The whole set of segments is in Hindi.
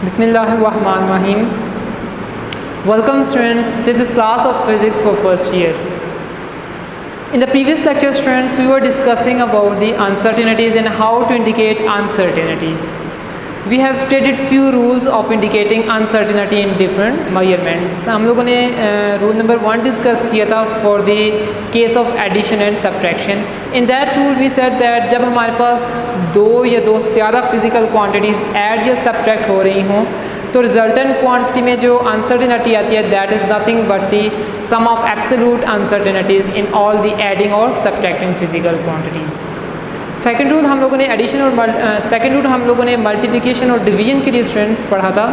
Bismillahirrahmanirrahim. Welcome students, this is class of physics for first year. In the previous lecture students, we were discussing about the uncertainties and how to indicate uncertainty. We have stated few rules of indicating uncertainty in different measurements. हम लोगों ने रूल नंबर 1 डिस्कस किया था for the case of addition and subtraction. In that rule we said that जब हमारे पास दो या दो से ज़्यादा physical quantities add या subtract हो रही हों तो रिजल्टेंट क्वांटिटी में जो अनसर्टेनिटी आती है that is nothing but the sum of absolute uncertainties in all the adding और subtracting physical quantities. Second rule हम लोगों ने एडिशन और सेकेंड रूल हम लोगों ने मल्टीप्लिकेशन और डिवीजन के लिए स्टूडेंट्स पढ़ा था.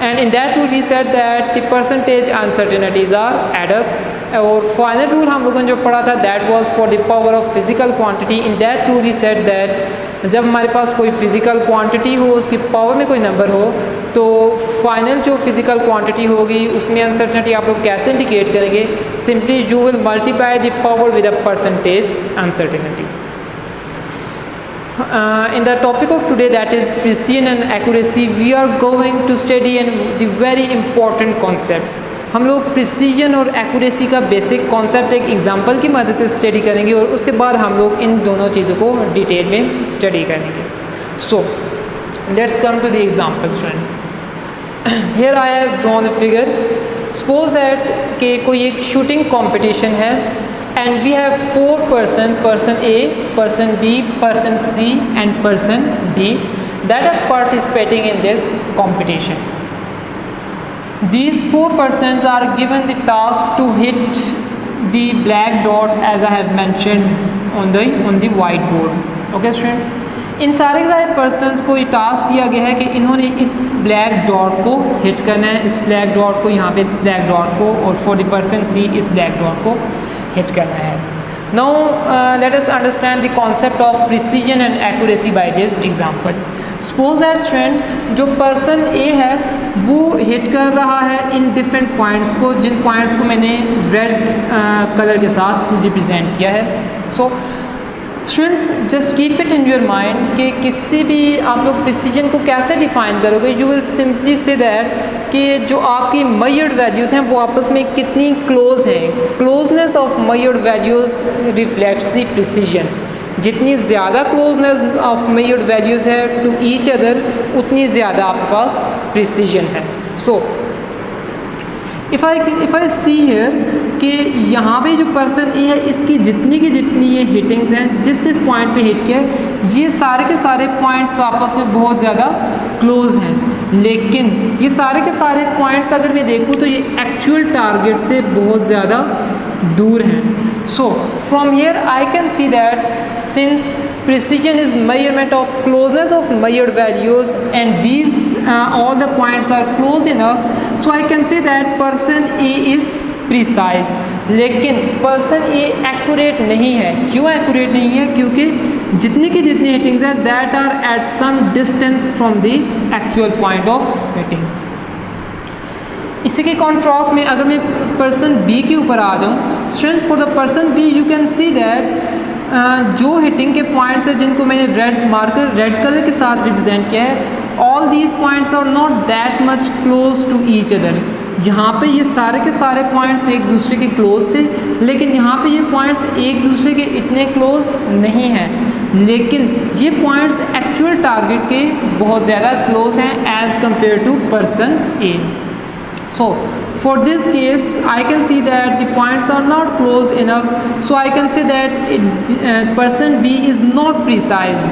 And in that rule we said that the percentage uncertainties are add up. और फाइनल रूल हम लोगों ने जो पढ़ा था that was for the power of physical quantity. In that rule we said that जब हमारे पास कोई फिजिकल क्वांटिटी हो उसकी पावर में कोई नंबर हो तो फाइनल जो फिजिकल क्वांटिटी होगी उसमें अनसर्टेनिटी आप लोग कैसे इंडिकेट करेंगे. Simply you will multiply the power with a percentage uncertainty. In the topic of today, that is precision and accuracy, we are going to study the very important concepts. हम लोग प्रिसीजन और एक्यूरेसी का बेसिक कॉन्सेप्ट एक एग्जांपल की मदद से स्टडी करेंगे और उसके बाद हम लोग इन दोनों चीज़ों को डिटेल में स्टडी करेंगे. So let's come to the example students. Here I have drawn a figure. Suppose that कि कोई एक शूटिंग कंपटीशन है and we have 4 person A, person B, person C and person D that are participating in this competition. These 4 persons are given the task to hit the black dot as I have mentioned on the whiteboard. Okay students, इन सारे पर्सनस को ये टास्क दिया गया है कि इन्होंने इस ब्लैक डॉट को हिट करना है, इस ब्लैक डॉट को यहाँ पे, इस ब्लैक डॉट को, और फॉर द पर्सन सी इस ब्लैक डॉट को हिट करना है. Now let us understand the concept of precision and accuracy by this example. Suppose that student जो पर्सन ए है वो हिट कर रहा है इन डिफरेंट पॉइंट्स को, जिन पॉइंट्स को मैंने रेड कलर के साथ रिप्रेजेंट किया है. So students just keep it in your mind कि किसी भी आप लोग प्रिसीजन को कैसे डिफाइन करोगे. यू विल सिंपली से दैट कि जो आपकी मेजर्ड वैल्यूज़ हैं वो आपस में कितनी क्लोज हैं. Closeness of measured values reflects the precision. जितनी ज़्यादा क्लोजनेस ऑफ मेजर्ड वैल्यूज़ है टू ईच अदर उतनी ज़्यादा आपके पास प्रिसीजन है. So if I see here कि यहाँ पे जो पर्सन ए है इसकी जितनी की जितनी ये हिटिंग्स हैं, जिस पॉइंट पे हिट किया ये सारे के सारे पॉइंट्स आपस में बहुत ज़्यादा क्लोज हैं. लेकिन ये सारे के सारे पॉइंट्स अगर मैं देखूँ तो ये एक्चुअल टारगेट से बहुत ज़्यादा दूर हैं. So from here I can see that since precision is measurement of closeness of measured values and these all the points are close enough, so I can say that person A is precise. लेकिन person A accurate नहीं है. क्यों accurate नहीं है? क्योंकि जितनी की जितनी हिटिंग्स हैं that are at some distance from the actual point of hitting. इसी के कॉन्ट्रास्ट में अगर मैं पर्सन बी के ऊपर आ जाऊँ student, for the person B you can see that जो हिटिंग के पॉइंट्स हैं जिनको मैंने रेड कलर के साथ रिप्रेजेंट किया है, all these points are not that much close to each other. यहाँ पे ये सारे के सारे पॉइंट्स एक दूसरे के क्लोज थे, लेकिन यहाँ पे ये पॉइंट्स एक दूसरे के इतने क्लोज नहीं हैं. लेकिन ये पॉइंट्स एक्चुअल टारगेट के बहुत ज़्यादा क्लोज हैं as compare to person A. So for this case I can see that the points are not close enough, so I can say that person B is not precise.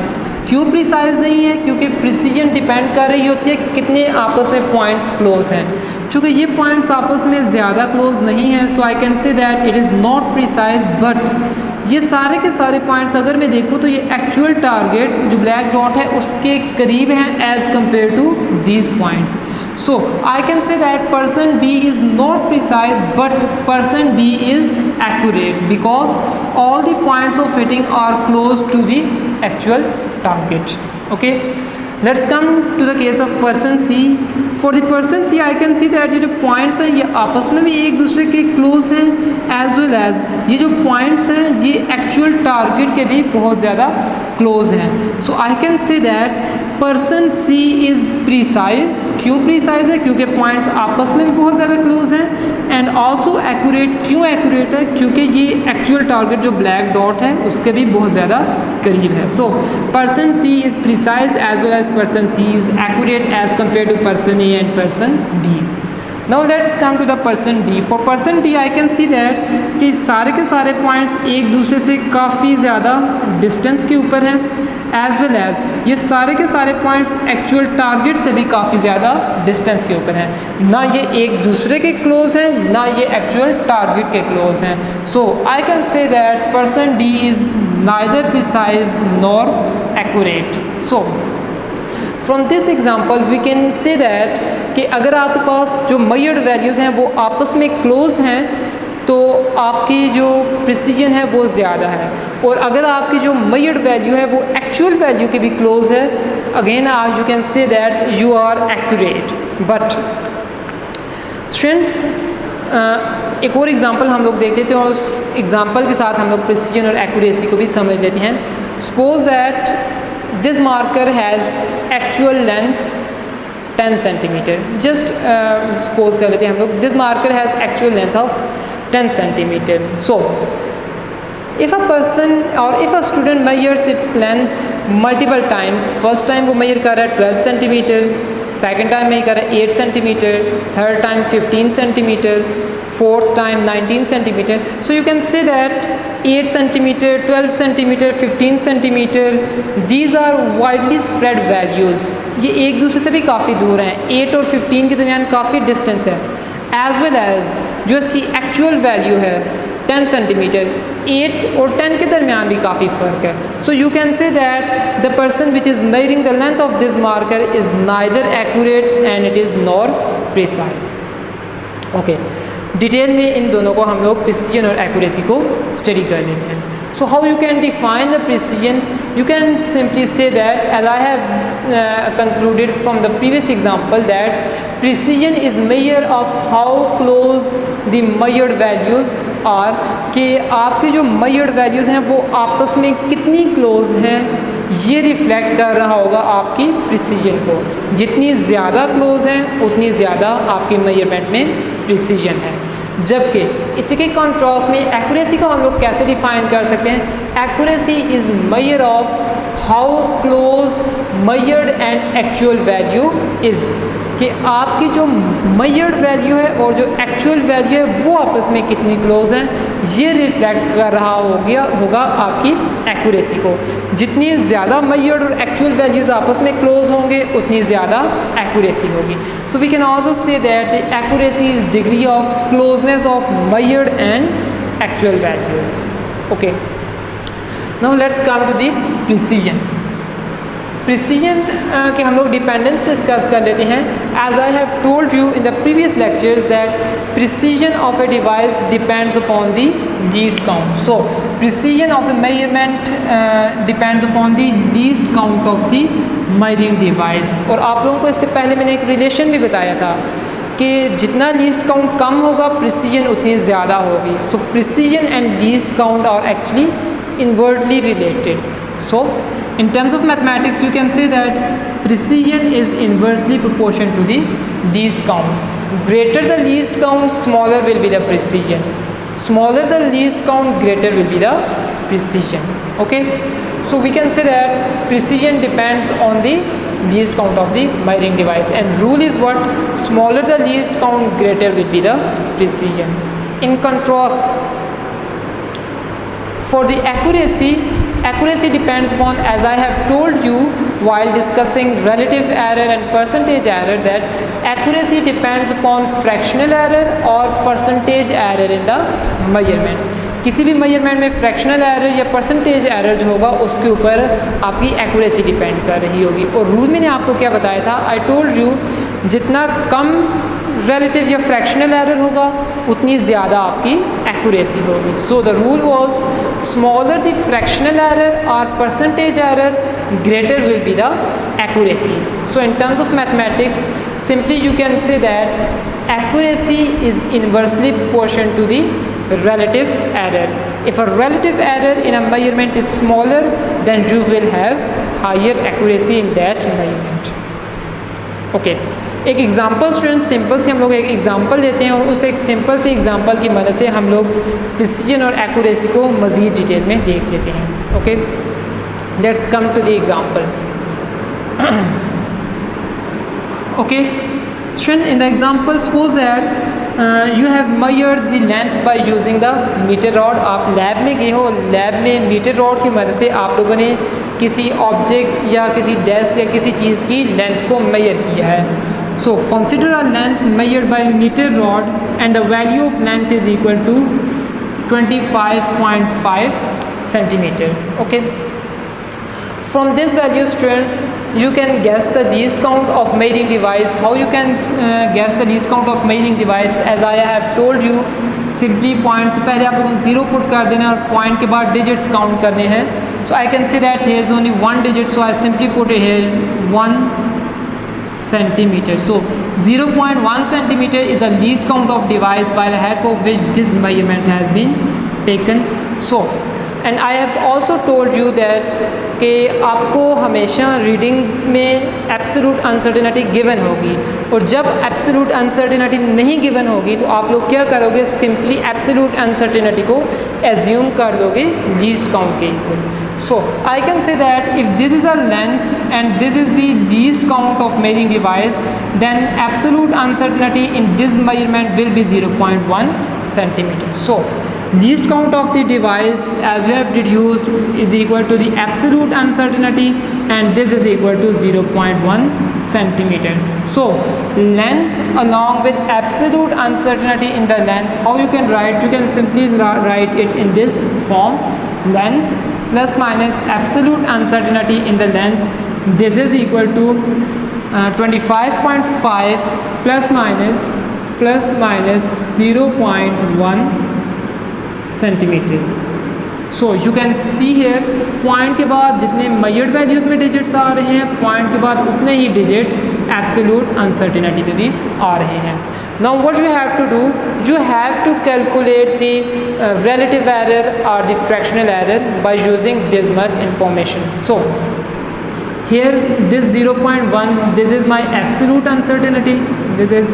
क्यों प्रिसाइज नहीं है? क्योंकि प्रिसीजन डिपेंड कर रही होती है कितने आपस में पॉइंट्स क्लोज हैं. चूँकि ये पॉइंट्स आपस में ज़्यादा क्लोज नहीं हैं, so I can say that it is not precise. But ये सारे के सारे पॉइंट्स अगर मैं देखूँ तो ये एक्चुअल टारगेट जो ब्लैक डॉट है उसके करीब हैं as compare to these points. So I can say that person B is not precise but person B is accurate because all the points of hitting are close to the actual target. Okay, let's come to the case of person C. For the person C I can see that ये जो points हैं ये आपस में भी एक दूसरे के close हैं as well as ये जो points हैं ये actual target के भी बहुत ज़्यादा close हैं. So I can say that person C is precise, क्यों प्रीसाइज है? क्योंकि पॉइंट्स आपस में भी बहुत ज़्यादा क्लोज हैं। एंड ऑल्सो एक्यूरेट, क्यों एक्यूरेट है? क्योंकि ये एक्चुअल टारगेट जो ब्लैक डॉट है उसके भी बहुत ज़्यादा करीब है। So person C is precise as well as person C is accurate as compare to person A and person B. Now let's come to the person D. For person D I can see that कि सारे के सारे पॉइंट्स एक दूसरे से काफ़ी ज़्यादा डिस्टेंस के ऊपर हैं, एज वेल एज ये सारे के सारे पॉइंट्स एक्चुअल टारगेट से भी काफ़ी ज़्यादा डिस्टेंस के ऊपर हैं। ना ये एक दूसरे के क्लोज हैं, ना ये एक्चुअल टारगेट के क्लोज हैं। So I can say that person D is neither precise nor accurate. So from this example we can say that कि अगर आपके पास जो मेजर्ड वैल्यूज़ हैं वो आपस में क्लोज हैं तो आपकी जो प्रिसीजन है वो ज़्यादा है, और अगर आपकी जो मेजर्ड वैल्यू है वो एक्चुअल वैल्यू के भी क्लोज है, again you can say that you are accurate. But students एक और एग्जांपल हम लोग देख लेते हैं और उस एग्जांपल के साथ हम लोग प्रिसीजन और एक्यूरेसी को भी समझ लेते हैं। Suppose that this marker has actual length 10 centimeter. Just suppose कर लेते हैं हम लोग this marker has actual length of 10 centimeter. So if a person or if a student measures its length multiple times, first time वो measure कर रहा है 12 centimeter, second time measure कर रहा है 8 centimeter, third time 15 centimeter, fourth time 19 centimeter. So you can say that 8 centimeter, 12 centimeter, 15 centimeter, these are widely spread values. ये एक दूसरे से भी काफ़ी दूर हैं, 8 और 15 के दरमियान काफ़ी डिस्टेंस है। एज वेल एज जो इसकी एक्चुअल वैल्यू है 10 सेंटीमीटर, 8 और 10 के दरमियान भी काफ़ी फ़र्क है। So you can say that the person which is measuring the length of this marker is neither accurate and it is nor precise. Okay, detail में इन दोनों को हम लोग प्रिसीजन और एक्यूरेसी को स्टडी कर लेते हैं। So how you can define the precision? You can simply say that, as I have concluded from the previous example, that precision is measure of how close the measured values are, कि आपके जो measured values हैं वो आपस में कितनी close हैं, ये रिफ्लेक्ट कर रहा होगा आपकी प्रिसीजन को। जितनी ज़्यादा क्लोज हैं उतनी ज़्यादा आपके मेजरमेंट में प्रिसीजन है। जबकि इसी के कॉन्ट्रास्ट में एक्यूरेसी को हम लोग कैसे डिफाइन कर सकते हैं? Accuracy is measure of how close measured and actual value is, कि आपकी जो मेजर्ड वैल्यू है और जो एक्चुअल वैल्यू है वो आपस में कितनी क्लोज हैं, ये रिफ्लेक्ट कर रहा होगा आपकी एक्यूरेसी को। जितनी ज़्यादा मेजर्ड और एक्चुअल वैल्यूज़ आपस में क्लोज होंगे उतनी ज़्यादा एक्यूरेसी होगी। So we can also say that the accuracy is degree of closeness of measured and actual values. Okay, now let's come to the precision. Precision के हम लोग डिपेंडेंस डिस्कस कर लेते हैं। As I have told you in the previous lectures that precision of a device depends upon the least count. So precision of the measurement depends upon the least count of the measuring device. और आप लोगों को इससे पहले मैंने एक रिलेशन भी बताया था कि जितना लीस्ट काउंट कम होगा प्रिसीजन उतनी ज़्यादा होगी। So precision and least count are actually inwardly related. So in terms of mathematics you can say that precision is inversely proportional to the least count. Greater the least count, smaller will be the precision. Smaller the least count, greater will be the precision. Okay, so we can say that precision depends on the least count of the measuring device, and rule is what? Smaller the least count, greater will be the precision. In contrast, for the accuracy depends upon, as I have told you while discussing relative error and percentage error, that accuracy depends upon fractional error or percentage error in the measurement. किसी भी मेजरमेंट में फ्रैक्शनल एरर या परसेंटेज एरर जो होगा उसके ऊपर आपकी एक्यूरेसी डिपेंड कर रही होगी। और रूल मैंने आपको क्या बताया था? आई टोल्ड यू जितना कम रिलेटिव या फ्रैक्शनल एरर होगा उतनी ज़्यादा आपकी एक्यूरेसी होगी। So the rule was smaller the fractional error और percentage error, greater will be the accuracy. So in terms of mathematics, simply you can say that accuracy is inversely proportional to the relative error. If a relative error in a measurement is smaller, then you will have higher accuracy in that measurement. Okay एक एग्जांपल स्टूडेंट सिंपल से हम लोग एक एग्जांपल लेते हैं और उस एक सिंपल से एग्जांपल की मदद से हम लोग प्रिसीजन और एक्यूरेसी को मज़ीद डिटेल में देख लेते हैं। Okay let's come to the example. Okay student in the example suppose that you have measured the length by using the meter rod. आप लैब में गए हो, लैब में मीटर रॉड की मदद से आप लोगों ने किसी ऑब्जेक्ट या किसी डेस्क या किसी चीज़ की लेंथ को मेजर किया है। So consider a length measured by meter rod and the value of length is equal to 25.5 centimeter. Okay, from this value students you can guess the least count of measuring device. How you can guess the least count of measuring device? As I have told you, simply point से पहले आप लोगों को 0 पुट कर देना और पॉइंट के बाद डिजिट्स काउंट करने हैं। So I can say that here is only one digit, so I simply put it here 1 centimeter. So 0.1 centimeter is the least count of device by the help of which this measurement has been taken. So and I have also told you that कि आपको हमेशा रीडिंग्स में एब्सोल्यूट अनसर्टेनिटी गिवन होगी और जब एब्सोल्यूट अनसर्टेनिटी नहीं गिवन होगी तो आप लोग क्या करोगे, सिंपली एब्सोल्यूट अनसर्टेनिटी को एज्यूम कर लोगे लीस्ट काउंट के इक्वल। So I can say that if this is a length and this is the least count of measuring device then absolute uncertainty in this measurement will be 0.1 centimeter. So least count of the device as we have deduced is equal to the absolute uncertainty and this is equal to 0.1 centimeter. So length along with absolute uncertainty in the length, how you can write? You can simply write it in this form: length plus minus absolute uncertainty in the length, this is equal to 25.5 plus minus 0.1 centimeters. So you can see here point के बाद जितने मेजर्ड वैल्यूज़ में डिजिट्स आ रहे हैं, पॉइंट के बाद उतने ही डिजिट्स एब्सोल्यूट अनसर्टेनिटी में भी आ रहे हैं। Now what you have to do, you have to calculate the relative error or the fractional error by using this much information. So here this 0.1, this is my absolute uncertainty, this is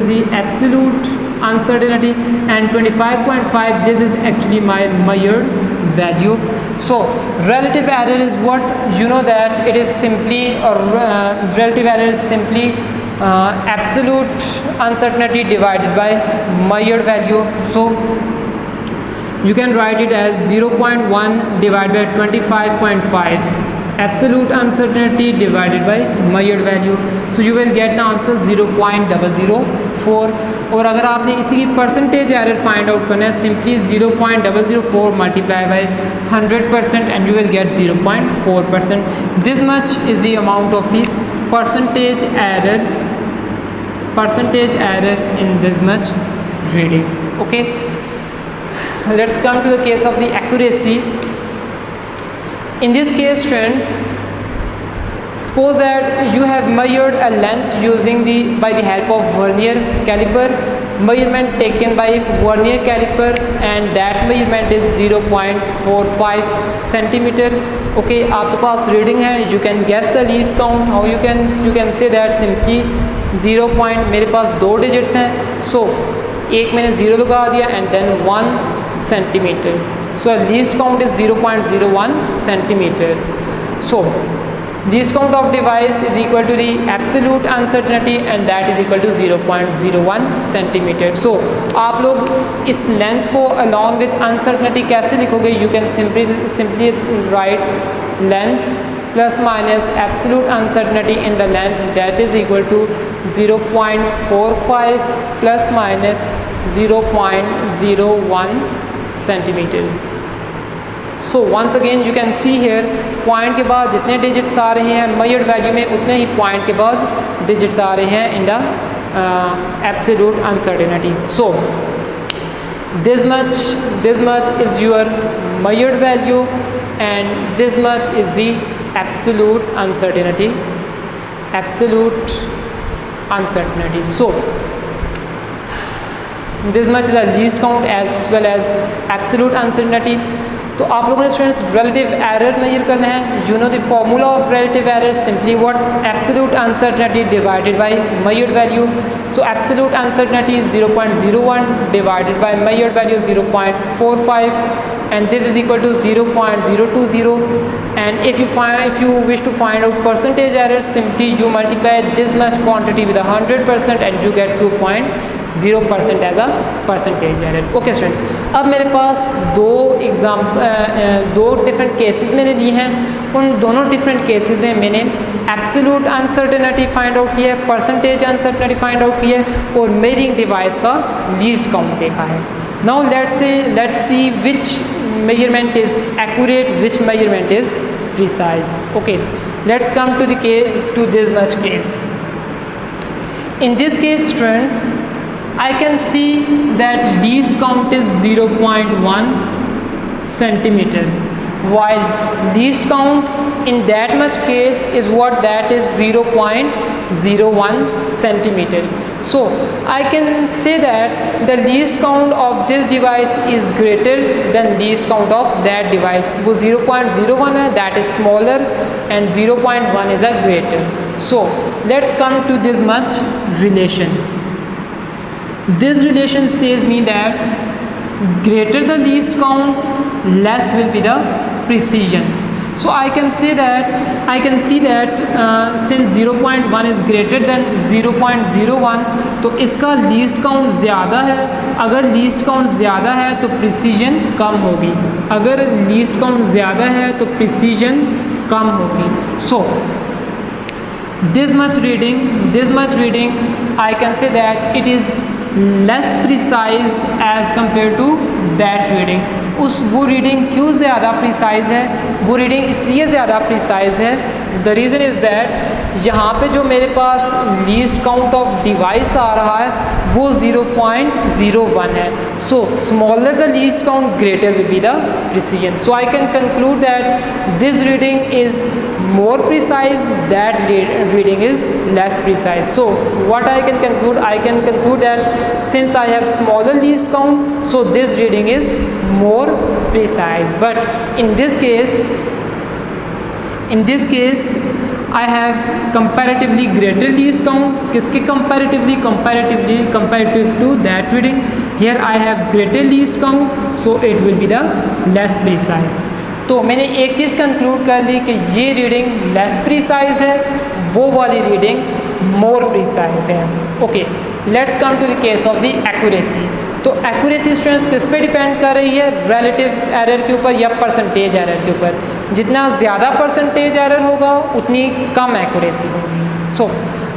the absolute uncertainty, and 25.5 this is actually my measured value. So relative error is what you know that it is simply relative error is simply absolute uncertainty divided by measured value. So you can write it as 0.1 divided by 25.5 absolute uncertainty divided by measured value. So you will get the answer 0.004. और अगर आपने इसी की परसेंटेज एरर फाइंड आउट करना है, simply 0.004 multiply by 100% and you will get 0.4%. This much is the amount of the percentage error in this much reading. Okay let's come to the case of the accuracy. In this case students, suppose that you have measured a length using by the help of vernier caliper, measurement taken by vernier caliper and that measurement is 0.45 centimeter. Okay, आपके पास रीडिंग है, you can guess the least count. How you can say that simply 0. मेरे पास 2 डिजिट्स हैं, so एक मैंने 0 लगा दिया and then 1 centimeter. So least count is 0.01 centimeter. So least count of device is equal to the absolute uncertainty and that is equal to 0.01 centimeter. So आप लोग इस length को along with uncertainty कैसे लिखोगे? You can simply write length plus minus absolute uncertainty in the length, that is equal to 0.45 plus minus 0.01 centimeters. So once again you can see here point के बाद जितने डिजिट्स आ रहे हैं मेजर्ड वैल्यू में उतने ही पॉइंट के बाद डिजिट्स आ रहे हैं in the absolute uncertainty. So this much is your measured value and this much is the absolute uncertainty. So this much is the least count as well as absolute uncertainty. तो आप लोगों ने स्टूडेंट्स रिलेटिव एरर मेजर करना है. You know the formula of relative error, simply what absolute uncertainty divided by measured value. So absolute uncertainty is 0.01 divided by measured value 0.45 and this is equal to 0.020. and if you wish to find out percentage error, simply you multiply this much quantity with 100% and you get 2.0% as a percentage error. Okay students, अब मेरे पास दो डिफरेंट केसेस मैंने लिए हैं. उन दोनों डिफरेंट केसेस में मैंने एब्सोल्यूट अनसर्टेनिटी फाइंड आउट किया है, परसेंटेज अनसर्टेनिटी फाइंड आउट किया है और मेजरिंग डिवाइस का लीस्ट काउंट देखा है. Now let's see which measurement is accurate, which measurement is precise. Okay, let's come to this much case. In this case students, I can see that least count is 0.1 centimeter, while least count in that much case is what, that is 0.01 centimeter. So I can say that the least count of this device is greater than least count of that device. वो 0.01 है, that is smaller, and 0.1 is a greater. So let's come to this much relation. This relation says me that greater the least count, less will be the precision. So I can see that since 0.1 is greater than 0.01, तो इसका लीस्ट काउंट ज़्यादा है. अगर लीस्ट काउंट ज़्यादा है तो प्रिसीजन कम होगी, अगर लीस्ट काउंट ज़्यादा है तो प्रिसीजन कम होगी. सो this much reading I can say that it is less precise as compared to that reading. वो रीडिंग क्यों ज़्यादा प्रिसाइज है? वो रीडिंग इसलिए ज़्यादा प्रिसाइज है, द रीज़न इज़ दैट यहाँ पे जो मेरे पास लीस्ट काउंट ऑफ डिवाइस आ रहा है वो 0.01 है. So smaller the least count, greater will be the precision. So I can conclude that this reading is more precise, that reading is less precise. So what I can conclude? I can conclude that since I have smaller least count, so this reading is more precise. But in this case I have comparatively greater least count. किसके comparatively comparative to that reading. Here I have greater least count, so it will be the less precise. तो मैंने एक चीज़ कंक्लूड कर ली कि ये रीडिंग लेस प्रिसाइज है, वो वाली रीडिंग मोर प्रिसाइज है. Okay, let's come to the case of the accuracy. तो एक्यूरेसी स्टूडेंट्स किस पे डिपेंड कर रही है? रिलेटिव एरर के ऊपर या परसेंटेज एरर के ऊपर. जितना ज़्यादा परसेंटेज एरर होगा उतनी कम एक्यूरेसी होगी. So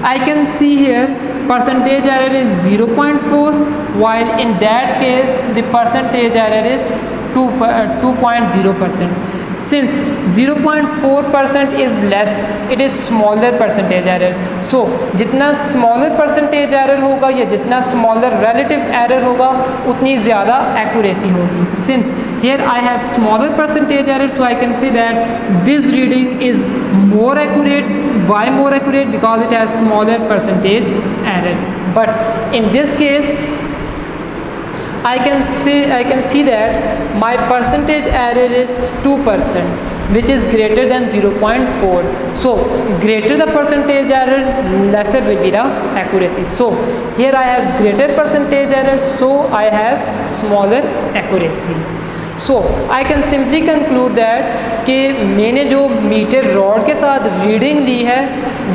I can see here percentage error is 0.4, while in that case the percentage error is 2.0%. Since 0.4% is less, it is smaller percentage error. So जितना smaller percentage error होगा या जितना smaller relative error होगा उतनी ज़्यादा accuracy होगी. Since here I have smaller percentage error, so I can say that this reading is more accurate. Why more accurate? Because it has smaller percentage error. But in this case I can see that my percentage error is 2%, which is greater than 0.4. So greater the percentage error, lesser will be the accuracy. So here I have greater percentage error, so I have smaller accuracy. So I can simply conclude that कि मैंने जो मीटर रॉड के साथ रीडिंग ली है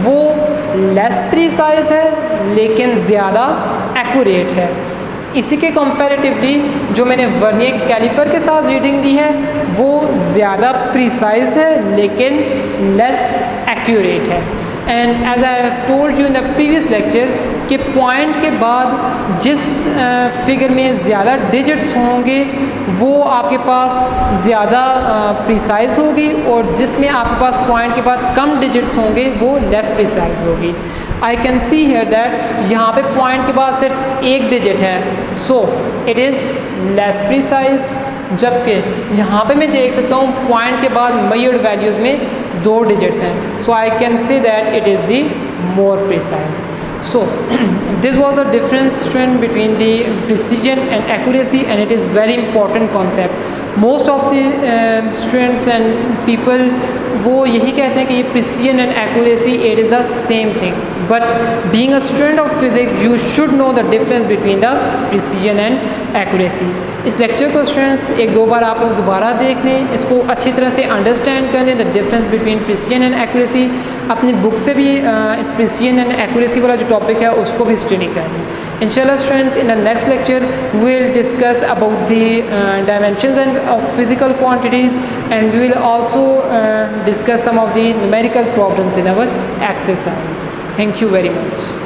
वो लेस प्रिसाइज है लेकिन ज़्यादा एक्यूरेट है. इसी के कंपैरेटिवली जो मैंने वर्नियर कैलिपर के साथ रीडिंग ली है वो ज़्यादा प्रिसाइज है लेकिन लेस एक्यूरेट है. And as I have told you in the previous lecture कि पॉइंट के बाद जिस फिगर में ज़्यादा डिजिट्स होंगे वो आपके पास ज़्यादा प्रिसाइज होगी और जिसमें आपके पास पॉइंट के बाद कम डिजिट्स होंगे वो लेस प्रिसाइज होगी. आई कैन सी हियर दैट यहाँ पे पॉइंट के बाद सिर्फ एक डिजिट है, so it is less precise. जबकि यहाँ पे मैं देख सकता हूँ पॉइंट के बाद मेजर्ड वैल्यूज़ में 2 डिजिट्स हैं, so I can say that it is the more precise. So this was the difference between the precision and accuracy, and it is very important concept. Most of the students and people वो यही कहते हैं कि ये precision and accuracy it is the same thing, but being a student of physics you should know the difference between the precision and accuracy. इस लेक्चर को स्टूडेंट्स एक दो बार आप लोग दोबारा देख लें, इसको अच्छी तरह से अंडरस्टैंड कर लें the difference between precision and accuracy. अपनी बुक से भी इस प्रिसीजन एंड एक्यूरेसी वाला जो टॉपिक है उसको भी स्टडी कर लें। इंशाल्लाह students in the next lecture we will discuss about the dimensions and of physical quantities and we will also discuss some of the numerical problems in our exercise. Thank you very much.